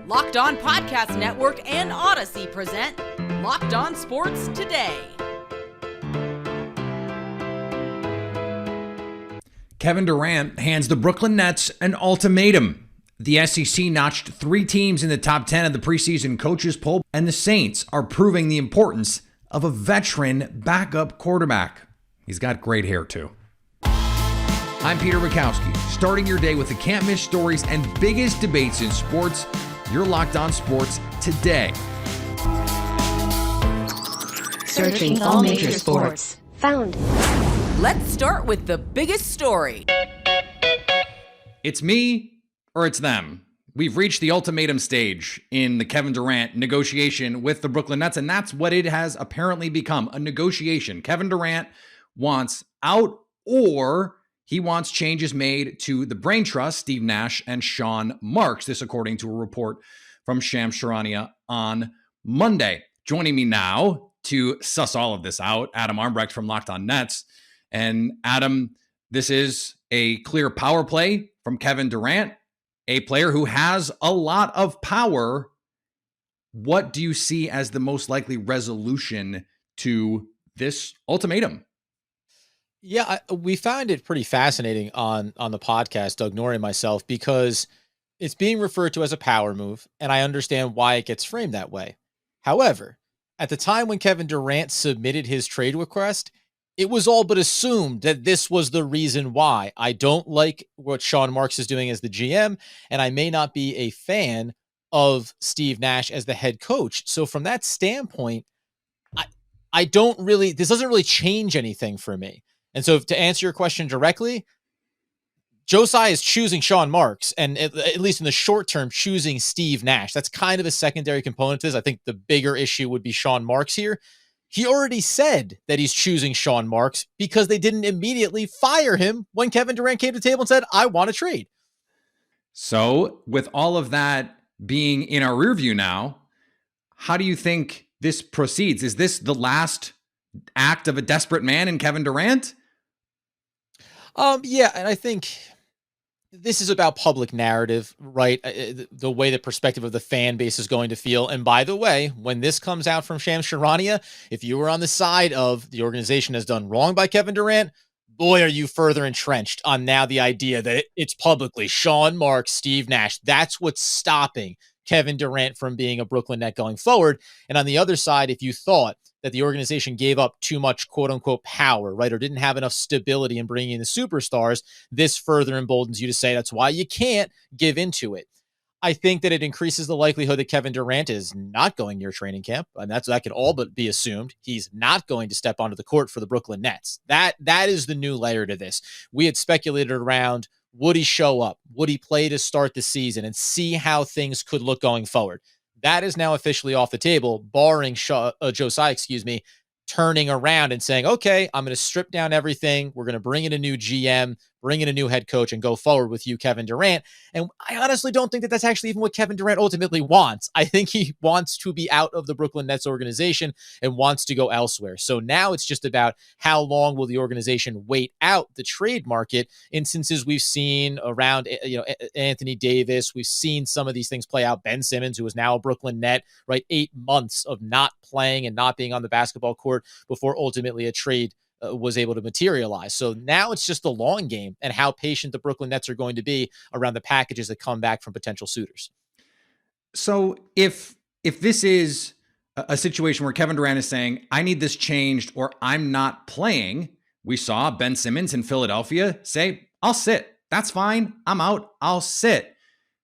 Locked On Podcast Network and Odyssey present Locked On Sports Today. Kevin Durant hands the Brooklyn Nets an ultimatum. The SEC notched 3 teams in the top 10 of the Preseason Coaches Poll, and the Saints are proving the importance of a veteran backup quarterback. He's got great hair, too. I'm Peter Bukowski, starting your day with the can't-miss stories and biggest debates in sports. You're Locked On Sports Today. Searching all major sports. Found. Let's start with the biggest story. It's me or it's them. We've reached the ultimatum stage in the Kevin Durant negotiation with the Brooklyn Nets, and that's what it has apparently become, a negotiation. Kevin Durant wants out, or he wants changes made to the brain trust, Steve Nash and Sean Marks. This according to a report from Shams Charania on Monday. Joining me now to suss all of this out, Adam Armbrecht from Locked On Nets. And Adam, this is a clear power play from Kevin Durant, a player who has a lot of power. What do you see as the most likely resolution to this ultimatum? Yeah, we found it pretty fascinating on the podcast, Doug Norrie and myself, because it's being referred to as a power move, and I understand why it gets framed that way. However, at the time when Kevin Durant submitted his trade request, it was all but assumed that this was the reason why. I don't like what Sean Marks is doing as the GM, and I may not be a fan of Steve Nash as the head coach. So from that standpoint, I don't really, this doesn't really change anything for me. And so to answer your question directly, Josiah is choosing Sean Marks, and at least in the short term, choosing Steve Nash. That's kind of a secondary component to this. I think the bigger issue would be Sean Marks here. He already said that he's choosing Sean Marks because they didn't immediately fire him when Kevin Durant came to the table and said, I want to trade. So with all of that being in our rear view now, how do you think this proceeds? Is this the last act of a desperate man in Kevin Durant? Yeah, and I think this is about public narrative, right? The way the perspective of the fan base is going to feel. And by the way, when this comes out from Shams Charania, if you were on the side of the organization has done wrong by Kevin Durant, boy, are you further entrenched on now the idea that it's publicly Sean Marks, Steve Nash. That's what's stopping Kevin Durant from being a Brooklyn Net going forward. And on the other side, if you thought that the organization gave up too much quote unquote power, right, or didn't have enough stability in bringing in the superstars, this further emboldens you to say that's why you can't give into it. I think that it increases the likelihood that Kevin Durant is not going near training camp, and that can all but be assumed. He's not going to step onto the court for the Brooklyn Nets. That is the new layer to this. We had speculated around, would he show up? Would he play to start the season and see how things could look going forward? That is now officially off the table, barring Josiah, turning around and saying, okay, I'm going to strip down everything. We're going to bring in a new GM, bring in a new head coach, and go forward with you, Kevin Durant. And I honestly don't think that that's actually even what Kevin Durant ultimately wants. I think he wants to be out of the Brooklyn Nets organization and wants to go elsewhere. So now it's just about how long will the organization wait out the trade market. Instances we've seen around, Anthony Davis. We've seen some of these things play out. Ben Simmons, who is now a Brooklyn Net, right? 8 months of not playing and not being on the basketball court before ultimately a trade was able to materialize. So now it's just the long game and how patient the Brooklyn Nets are going to be around the packages that come back from potential suitors. So if this is a situation where Kevin Durant is saying, I need this changed or I'm not playing, we saw Ben Simmons in Philadelphia say, I'll sit. That's fine. I'm out. I'll sit.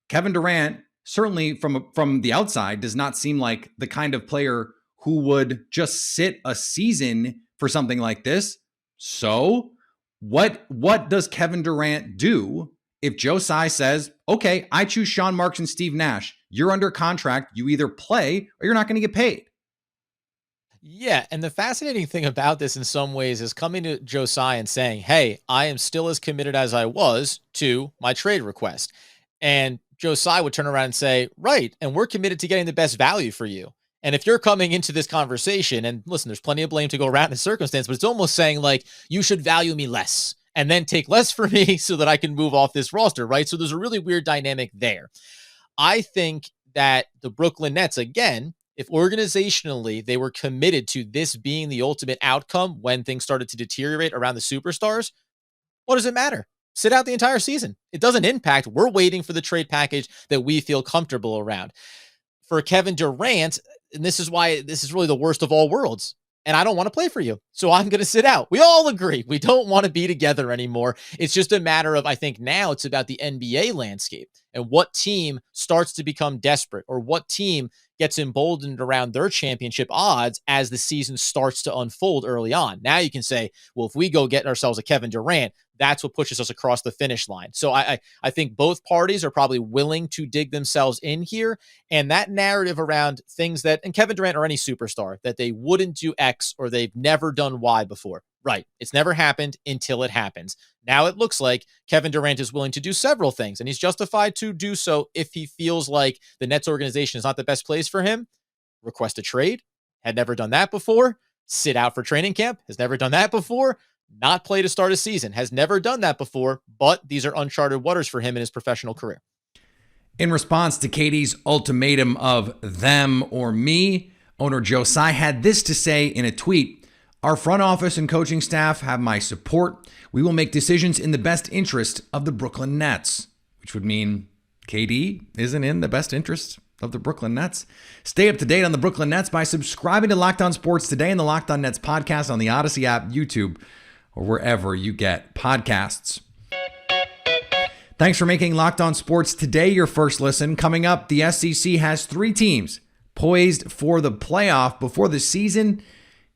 Kevin Durant, certainly from the outside, does not seem like the kind of player who would just sit a season for something like this. So what does Kevin Durant do if Josiah says, okay, I choose Sean Marks and Steve Nash. You're under contract. You either play or you're not going to get paid. Yeah, and the fascinating thing about this in some ways is coming to Josiah and saying, hey, I am still as committed as I was to my trade request. And Josiah would turn around and say, right, and we're committed to getting the best value for you. And if you're coming into this conversation, and listen, there's plenty of blame to go around in the circumstance, but it's almost saying like, you should value me less and then take less for me so that I can move off this roster, right? So there's a really weird dynamic there. I think that the Brooklyn Nets, again, if organizationally they were committed to this being the ultimate outcome when things started to deteriorate around the superstars, what does it matter? Sit out the entire season. It doesn't impact. We're waiting for the trade package that we feel comfortable around. For Kevin Durant, and this is why this is really the worst of all worlds, and I don't want to play for you, so I'm going to sit out. We all agree. We don't want to be together anymore. It's just a matter of, I think now it's about the NBA landscape and what team starts to become desperate or what team gets emboldened around their championship odds as the season starts to unfold early on. Now you can say, well, if we go get ourselves a Kevin Durant, that's what pushes us across the finish line. So I think both parties are probably willing to dig themselves in here. And that narrative around things that, and Kevin Durant or any superstar, that they wouldn't do X or they've never done Y before. Right. It's never happened until it happens. Now it looks like Kevin Durant is willing to do several things, and he's justified to do so if he feels like the Nets organization is not the best place for him. Request a trade. Had never done that before. Sit out for training camp. Has never done that before. Not play to start a season. Has never done that before, but these are uncharted waters for him in his professional career. In response to Katie's ultimatum of them or me, owner Joe Tsai had this to say in a tweet: "Our front office and coaching staff have my support. We will make decisions in the best interest of the Brooklyn Nets," which would mean KD isn't in the best interest of the Brooklyn Nets. Stay up to date on the Brooklyn Nets by subscribing to Locked On Sports today and the Locked On Nets podcast on the Odyssey app, YouTube, or wherever you get podcasts. Thanks for making Locked On Sports today your first listen. Coming up, the SEC has 3 teams poised for the playoff before the season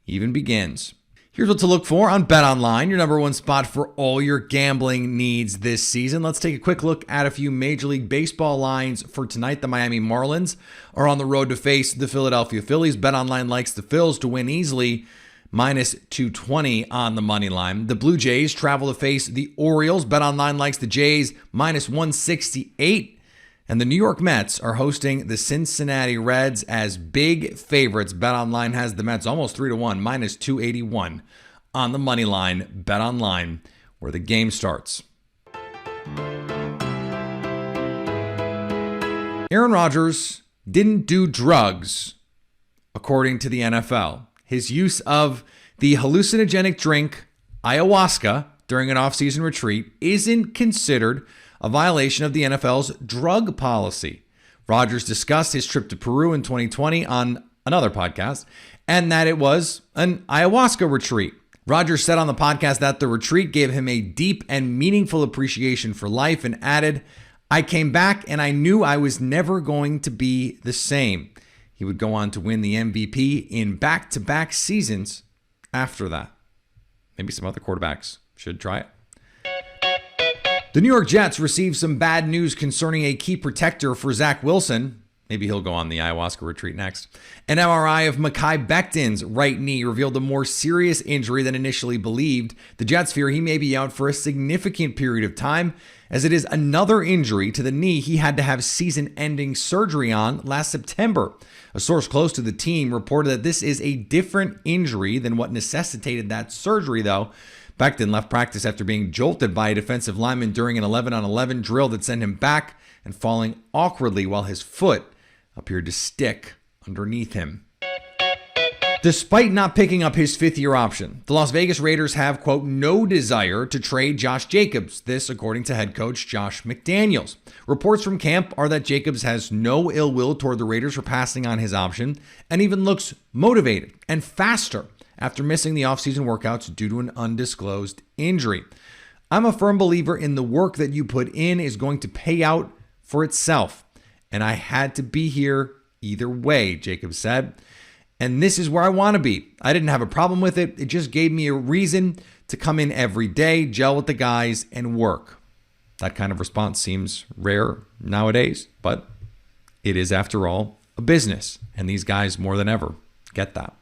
even begins. Here's what to look for on BetOnline, your number one spot for all your gambling needs this season. Let's take a quick look at a few Major League Baseball lines for tonight. The Miami Marlins are on the road to face the Philadelphia Phillies. BetOnline likes the Phils to win easily, minus 220 on the money line. The Blue Jays travel to face the Orioles. BetOnline likes the Jays, minus 168. And the New York Mets are hosting the Cincinnati Reds as big favorites. BetOnline has the Mets almost 3-1, minus 281 on the money line. BetOnline, where the game starts. Aaron Rodgers didn't do drugs, according to the NFL. His use of the hallucinogenic drink ayahuasca during an off-season retreat isn't considered a violation of the NFL's drug policy. Rodgers discussed his trip to Peru in 2020 on another podcast, and that it was an ayahuasca retreat. Rodgers said on the podcast that the retreat gave him a deep and meaningful appreciation for life and added, "I came back and I knew I was never going to be the same." He would go on to win the MVP in back-to-back seasons after that. Maybe some other quarterbacks should try it. The New York Jets received some bad news concerning a key protector for Zach Wilson. Maybe he'll go on the ayahuasca retreat next. An MRI of Mekhi Becton's right knee revealed a more serious injury than initially believed. The Jets fear he may be out for a significant period of time, as it is another injury to the knee he had to have season-ending surgery on last September. A source close to the team reported that this is a different injury than what necessitated that surgery, though. Becton left practice after being jolted by a defensive lineman during an 11-on-11 drill that sent him back and falling awkwardly while his foot appeared to stick underneath him. Despite not picking up his fifth-year option, the Las Vegas Raiders have, quote, no desire to trade Josh Jacobs. This, according to head coach Josh McDaniels. Reports from camp are that Jacobs has no ill will toward the Raiders for passing on his option and even looks motivated and faster after missing the offseason workouts due to an undisclosed injury. "I'm a firm believer in the work that you put in is going to pay out for itself, and I had to be here either way," Jacobs said. "And this is where I want to be. I didn't have a problem with it. It just gave me a reason to come in every day, gel with the guys, and work." That kind of response seems rare nowadays, but it is, after all, a business, and these guys more than ever get that.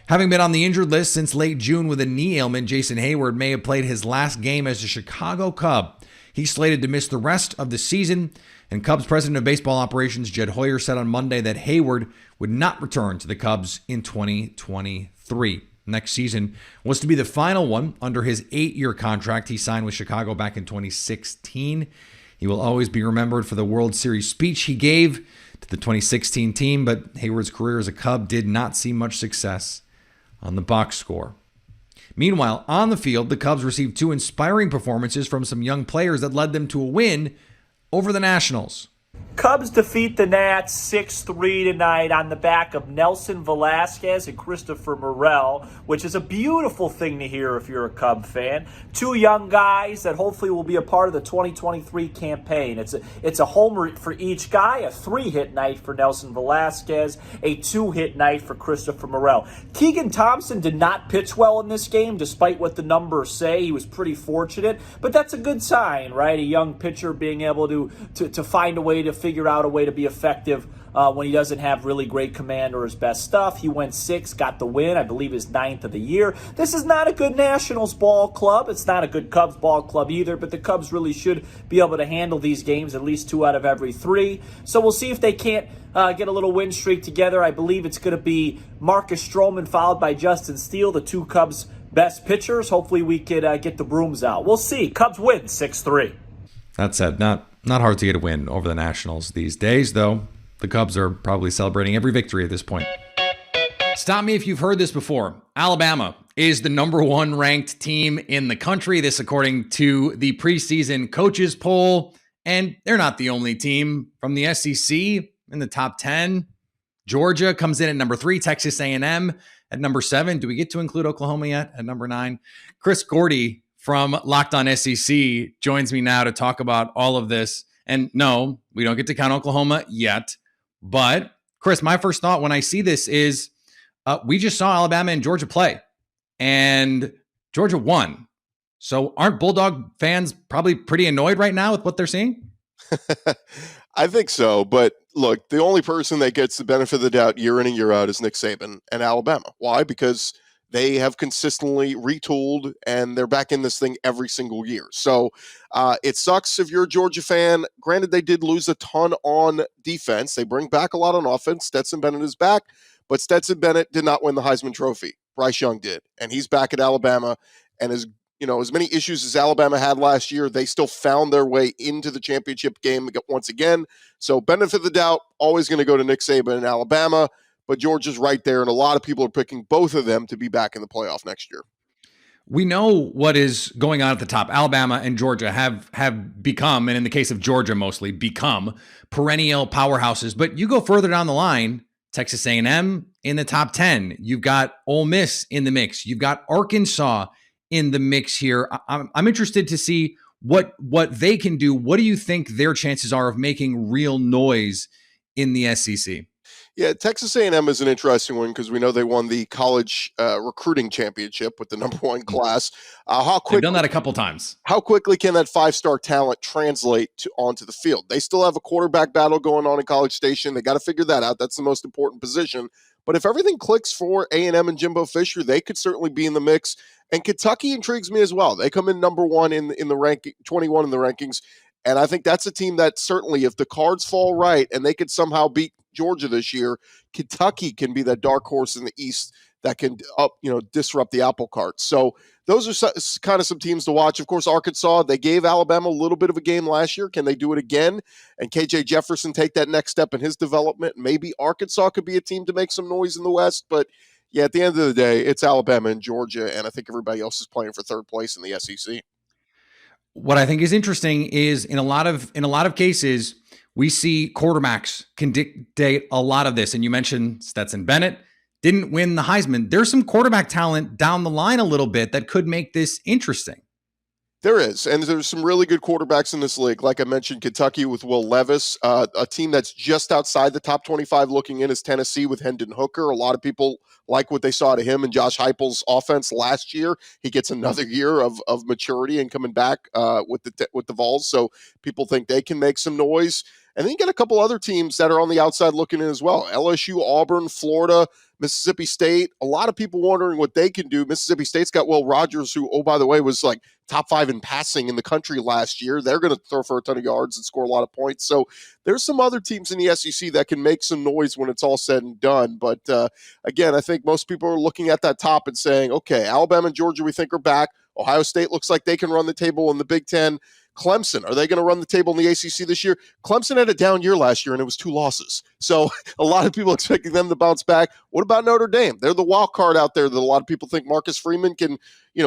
Having been on the injured list since late June with a knee ailment, Jason Hayward may have played his last game as a Chicago Cub. He's slated to miss the rest of the season, and Cubs president of baseball operations Jed Hoyer said on Monday that Hayward would not return to the Cubs in 2023. Next season was to be the final one under his 8-year contract he signed with Chicago back in 2016. He will always be remembered for the World Series speech he gave to the 2016 team, but Hayward's career as a Cub did not see much success on the box score. Meanwhile, on the field, the Cubs received 2 inspiring performances from some young players that led them to a win over the Nationals. Cubs defeat the Nats 6-3 tonight on the back of Nelson Velasquez and Christopher Morel, which is a beautiful thing to hear if you're a Cub fan. 2 young guys that hopefully will be a part of the 2023 campaign. It's a homer for each guy, a 3-hit night for Nelson Velasquez, a 2-hit night for Christopher Morel. Keegan Thompson did not pitch well in this game, despite what the numbers say. He was pretty fortunate, but that's a good sign, right? A young pitcher being able to find a way to figure out a way to be effective when he doesn't have really great command or his best stuff. He went 6, got the win, I believe his 9th of the year. This is not a good Nationals ball club. It's not a good Cubs ball club either, but the Cubs really should be able to handle these games, at least 2 out of every 3. So we'll see if they can't get a little win streak together. I believe it's going to be Marcus Stroman followed by Justin Steele, the 2 Cubs' best pitchers. Hopefully we could get the brooms out. We'll see. Cubs win 6-3. That said, not hard to get a win over the Nationals these days, though. The Cubs are probably celebrating every victory at this point. Stop me if you've heard this before. Alabama is the number 1 ranked team in the country. This according to the Preseason Coaches Poll. And they're not the only team from the SEC in the top 10. Georgia comes in at number 3. Texas A&M at number 7. Do we get to include Oklahoma yet at number 9? Chris Gordy from Locked On SEC joins me now to talk about all of this. And no, we don't get to count Oklahoma yet. But Chris, my first thought when I see this is we just saw Alabama and Georgia play, and Georgia won. So aren't Bulldog fans probably pretty annoyed right now with what they're seeing? I think so. But look, the only person that gets the benefit of the doubt year in and year out is Nick Saban and Alabama. Why? Because they have consistently retooled, and they're back in this thing every single year. So it sucks if you're a Georgia fan. Granted, they did lose a ton on defense. They bring back a lot on offense. Stetson Bennett is back, but Stetson Bennett did not win the Heisman Trophy. Bryce Young did, and he's back at Alabama. And as many issues as Alabama had last year, they still found their way into the championship game once again. So benefit of the doubt, always going to go to Nick Saban and Alabama. But Georgia's right there, and a lot of people are picking both of them to be back in the playoff next year. We know what is going on at the top. Alabama and Georgia have become, and in the case of Georgia mostly, become perennial powerhouses. But you go further down the line, Texas A&M in the top 10. You've got Ole Miss in the mix. You've got Arkansas in the mix here. I'm interested to see what they can do. What do you think their chances are of making real noise in the SEC? Yeah, Texas A&M is an interesting one because we know they won the college recruiting championship with the number 1 class. They've done that a couple times. How quickly can that 5-star talent translate onto the field? They still have a quarterback battle going on in College Station. They got to figure that out. That's the most important position. But if everything clicks for A&M and Jimbo Fisher, they could certainly be in the mix. And Kentucky intrigues me as well. They come in number 1 in the ranking, 21 in the rankings. And I think that's a team that certainly, if the cards fall right and they could somehow beat Georgia this year, Kentucky can be that dark horse in the East that can disrupt the apple cart. So those are kind of some teams to watch. Of course, Arkansas, they gave Alabama a little bit of a game last year. Can they do it again? And KJ Jefferson take that next step in his development? Maybe Arkansas could be a team to make some noise in the West. But yeah, at the end of the day, it's Alabama and Georgia, and I think everybody else is playing for 3rd place in the SEC. What I think is interesting is in a lot of cases, we see quarterbacks can dictate a lot of this. And you mentioned Stetson Bennett didn't win the Heisman. There's some quarterback talent down the line a little bit that could make this interesting. There is, and there's some really good quarterbacks in this league. Like I mentioned, Kentucky with Will Levis, a team that's just outside the top 25 looking in is Tennessee with Hendon Hooker. A lot of people like what they saw to him and Josh Heupel's offense last year. He gets another year of maturity and coming back with the Vols, so people think they can make some noise. And then you get a couple other teams that are on the outside looking in as well. LSU, Auburn, Florida, Mississippi State. A lot of people wondering what they can do. Mississippi State's got Will Rogers, who, oh, by the way, was like top 5 in passing in the country last year. They're going to throw for a ton of yards and score a lot of points. So there's some other teams in the SEC that can make some noise when it's all said and done. But again, I think most people are looking at that top and saying, okay, Alabama and Georgia we think are back. Ohio State looks like they can run the table in the Big Ten. Clemson, are they going to run the table in the ACC this year? Clemson had a down year last year, and it was 2 losses. So a lot of people expecting them to bounce back. What about Notre Dame? They're the wild card out there that a lot of people think Marcus Freeman can,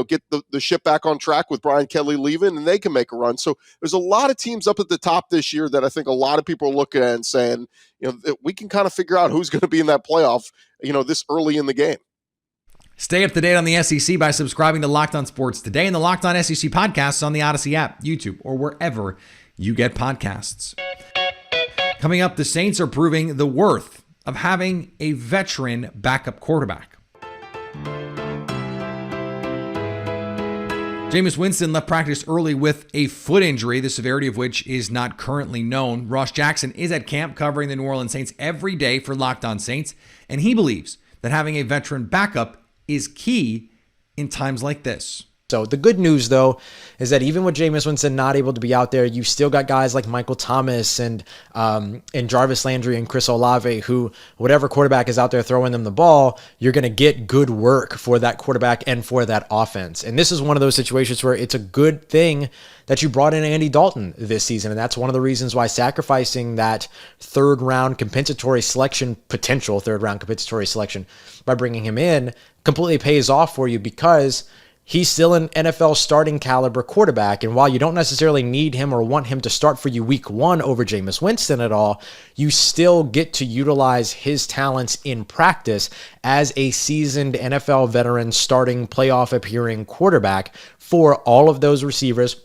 get the ship back on track with Brian Kelly leaving, and they can make a run. So there's a lot of teams up at the top this year that I think a lot of people are looking at and saying, that we can kind of figure out who's going to be in that playoff, this early in the game. Stay up to date on the SEC by subscribing to Locked On Sports Today and the Locked On SEC podcasts on the Odyssey app, YouTube, or wherever you get podcasts. Coming up, the Saints are proving the worth of having a veteran backup quarterback. Jameis Winston left practice early with a foot injury, the severity of which is not currently known. Ross Jackson is at camp covering the New Orleans Saints every day for Locked On Saints, and he believes that having a veteran backup is key in times like this. So the good news, though, is that even with Jameis Winston not able to be out there, you've still got guys like Michael Thomas and Jarvis Landry and Chris Olave, who, whatever quarterback is out there throwing them the ball, you're going to get good work for that quarterback and for that offense. And this is one of those situations where it's a good thing that you brought in Andy Dalton this season. And that's one of the reasons why sacrificing that potential third round compensatory selection by bringing him in completely pays off for you, because he's still an NFL starting caliber quarterback. And while you don't necessarily need him or want him to start for you week 1 over Jameis Winston at all, you still get to utilize his talents in practice as a seasoned NFL veteran starting playoff appearing quarterback for all of those receivers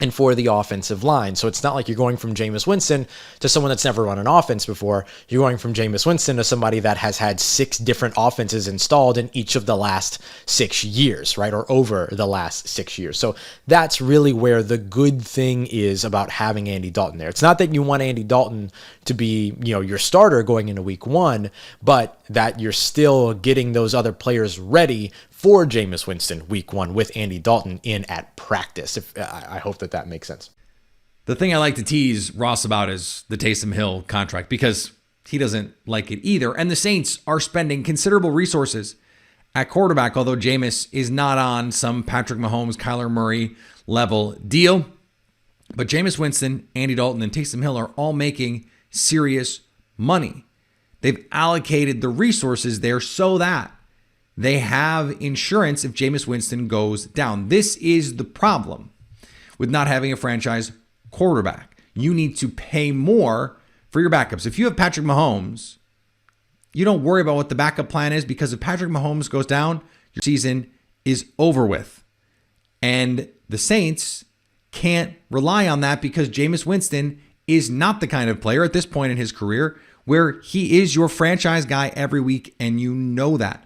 and for the offensive line. So it's not like you're going from Jameis Winston to someone that's never run an offense before. You're going from Jameis Winston to somebody that has had 6 different offenses installed in each of the last 6 years, right? Or over the last 6 years. So that's really where the good thing is about having Andy Dalton there. It's not that you want Andy Dalton to be, your starter going into week 1, but that you're still getting those other players ready for Jameis Winston week 1 with Andy Dalton in at practice. I hope that makes sense. The thing I like to tease Ross about is the Taysom Hill contract, because he doesn't like it either. And the Saints are spending considerable resources at quarterback, although Jameis is not on some Patrick Mahomes, Kyler Murray level deal. But Jameis Winston, Andy Dalton, and Taysom Hill are all making serious money. They've allocated the resources there so that they have insurance if Jameis Winston goes down. This is the problem with not having a franchise quarterback. You need to pay more for your backups. If you have Patrick Mahomes, you don't worry about what the backup plan is, because if Patrick Mahomes goes down, your season is over with. And the Saints can't rely on that, because Jameis Winston is not the kind of player at this point in his career where he is your franchise guy every week, and you know that.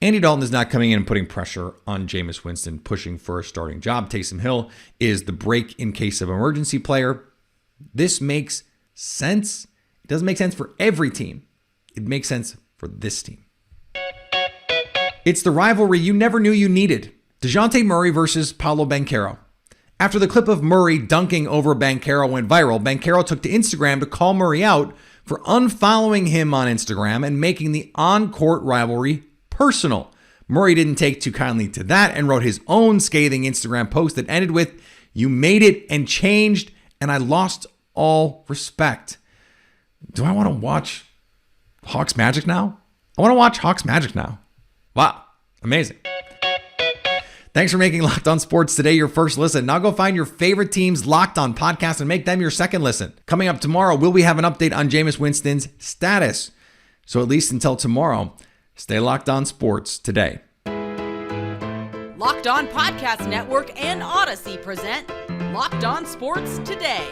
Andy Dalton is not coming in and putting pressure on Jameis Winston, pushing for a starting job. Taysom Hill is the break in case of emergency player. This makes sense. It doesn't make sense for every team. It makes sense for this team. It's the rivalry you never knew you needed. Dejounte Murray versus Pablo Banchero. After the clip of Murray dunking over Banchero went viral, Banchero took to Instagram to call Murray out for unfollowing him on Instagram and making the on-court rivalry personal. Murray didn't take too kindly to that and wrote his own scathing Instagram post that ended with, "You made it and changed, and I lost all respect." Do I want to watch Hawks Magic now? I want to watch Hawks Magic now. Wow, amazing. Thanks for making Locked On Sports Today your first listen. Now go find your favorite team's Locked On podcast and make them your second listen. Coming up tomorrow, will we have an update on Jameis Winston's status? So at least until tomorrow, stay Locked On Sports Today. Locked On Podcast Network and Odyssey present Locked On Sports Today.